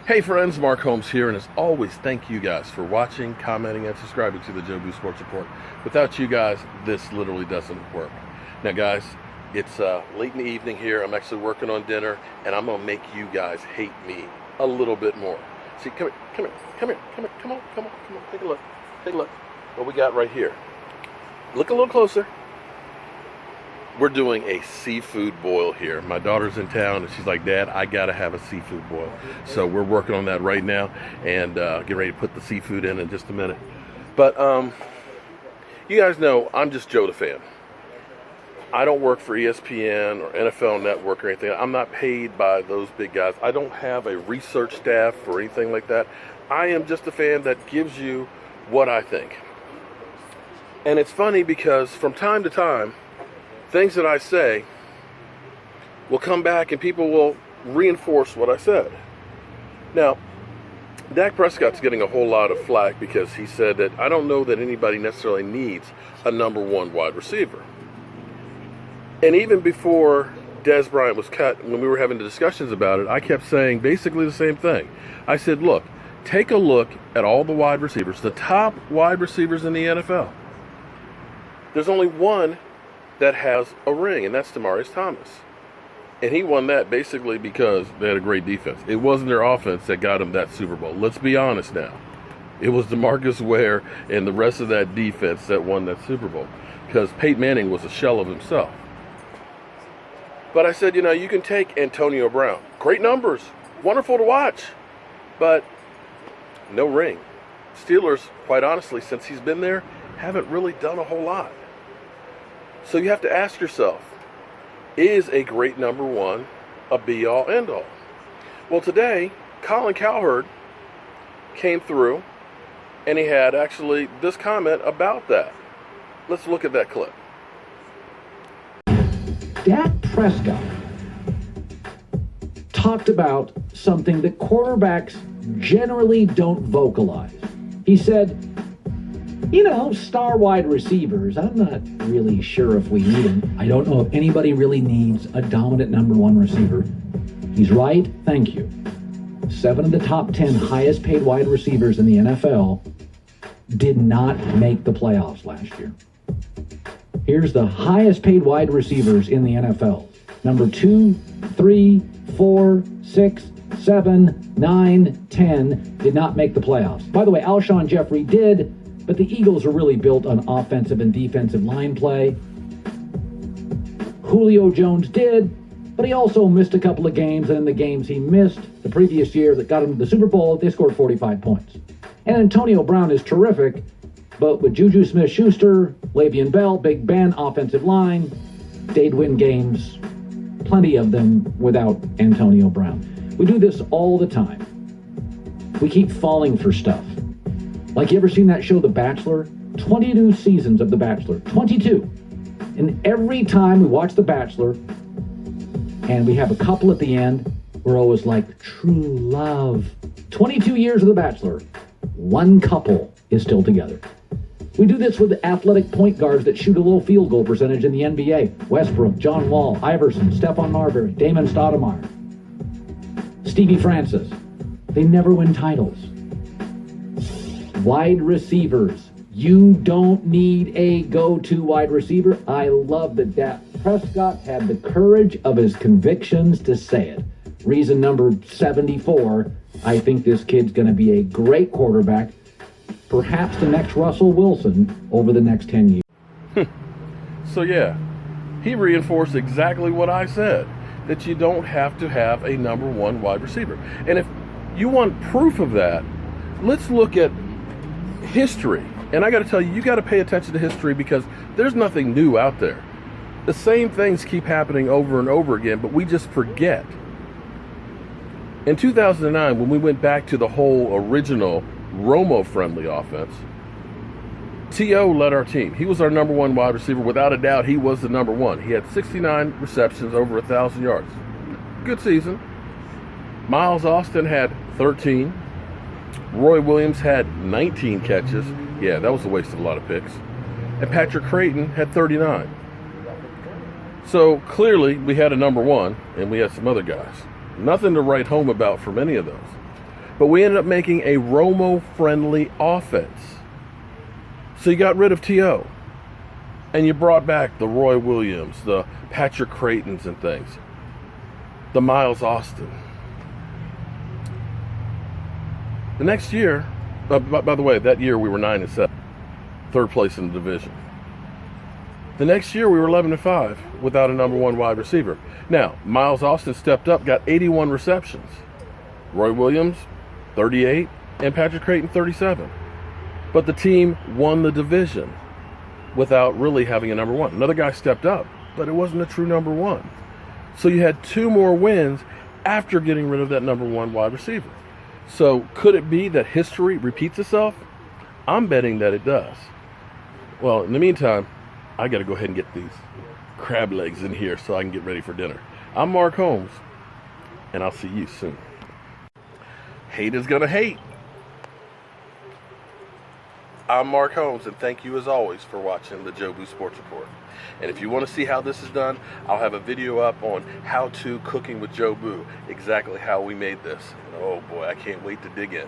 Hey friends, Mark Holmes here, and as always, thank you guys for watching, commenting, and subscribing to the Joe Boo Sports Report. Without you guys, this literally doesn't work. Now guys, it's late in the evening here. I'm actually working on dinner, and I'm gonna make you guys hate me a little bit more. See, come on, take a look, what we got right here. Look a little closer. We're doing a seafood boil here. My daughter's in town and she's like, Dad, I gotta have a seafood boil. So we're working on that right now and get ready to put the seafood in just a minute. But you guys know I'm just Joe the fan. I don't work for ESPN or NFL Network or anything. I'm not paid by those big guys. I don't have a research staff or anything like that. I am just a fan that gives you what I think. And it's funny because from time to time, things that I say will come back and people will reinforce what I said. Now, Dak Prescott's getting a whole lot of flack because he said that I don't know that anybody necessarily needs a number one wide receiver. And even before Dez Bryant was cut, when we were having the discussions about it, I kept saying basically the same thing. I said, look, take a look at all the wide receivers, the top wide receivers in the NFL. There's only one that has a ring, and that's Demaryius Thomas. And he won that basically because they had a great defense. It wasn't their offense that got him that Super Bowl. Let's be honest now. It was DeMarcus Ware and the rest of that defense that won that Super Bowl because Peyton Manning was a shell of himself. But I said, you can take Antonio Brown. Great numbers. Wonderful to watch. But no ring. Steelers, quite honestly, since he's been there, haven't really done a whole lot. So you have to ask yourself, is a great number one a be-all, end-all? Well, today, Colin Cowherd came through, and he had actually this comment about that. Let's look at that clip. Dak Prescott talked about something that quarterbacks generally don't vocalize. He said, star wide receivers, I'm not really sure if we need them. I don't know if anybody really needs a dominant number one receiver. He's right. Thank you. 7 of the top 10 highest paid wide receivers in the NFL did not make the playoffs last year. Here's the highest paid wide receivers in the NFL. Number 2, 3, 4, 6, 7, 9, 10 did not make the playoffs. By the way, Alshon Jeffrey did, but the Eagles are really built on offensive and defensive line play. Julio Jones did, but he also missed a couple of games, and in the games he missed the previous year that got him to the Super Bowl, they scored 45 points. And Antonio Brown is terrific, but with Juju Smith-Schuster, Le'Veon Bell, Big Ben, offensive line, they'd win games, plenty of them without Antonio Brown. We do this all the time. We keep falling for stuff. Like, you ever seen that show, The Bachelor? 22 seasons of The Bachelor. 22. And every time we watch The Bachelor and we have a couple at the end, we're always like, true love. 22 years of The Bachelor. One couple is still together. We do this with athletic point guards that shoot a low field goal percentage in the NBA. Westbrook, John Wall, Iverson, Stephon Marbury, Damon Stoudemire, Stevie Francis. They never win titles. Wide receivers. You don't need a go-to wide receiver. I love that Dak Prescott had the courage of his convictions to say it. Reason number 74, I think this kid's going to be a great quarterback, perhaps the next Russell Wilson over the next 10 years. So yeah, he reinforced exactly what I said, that you don't have to have a number one wide receiver. And if you want proof of that, let's look at history. And I got to tell you, you got to pay attention to history because there's nothing new out there. The same things keep happening over and over again, but we just forget. In 2009, when we went back to the whole original Romo-friendly offense, T.O. led our team. He was our number one wide receiver. Without a doubt, he was the number one. He had 69 receptions, over 1,000 yards. Good season. Miles Austin had 13. Roy Williams had 19 catches. Yeah, that was a waste of a lot of picks. And Patrick Creighton had 39. So clearly we had a number one, and we had some other guys. Nothing to write home about from any of those. But we ended up making a Romo-friendly offense. So you got rid of T.O. and you brought back the Roy Williams, the Patrick Craytons and things, the Miles Austin. The next year, by the way, that year we were 9-7, third place in the division. The next year we were 11-5 without a number one wide receiver. Now, Miles Austin stepped up, got 81 receptions. Roy Williams, 38, and Patrick Crayton, 37. But the team won the division without really having a number one. Another guy stepped up, but it wasn't a true number one. So you had 2 more wins after getting rid of that number one wide receiver. So could it be that history repeats itself? I'm betting that it does. Well, in the meantime, I got to go ahead and get these crab legs in here so I can get ready for dinner. I'm Mark Holmes, and I'll see you soon. Hate is gonna hate. I'm Mark Holmes, and thank you as always for watching the Joe Boo Sports Report. And if you want to see how this is done, I'll have a video up on how to cooking with Joe Boo, exactly how we made this. And oh boy, I can't wait to dig in.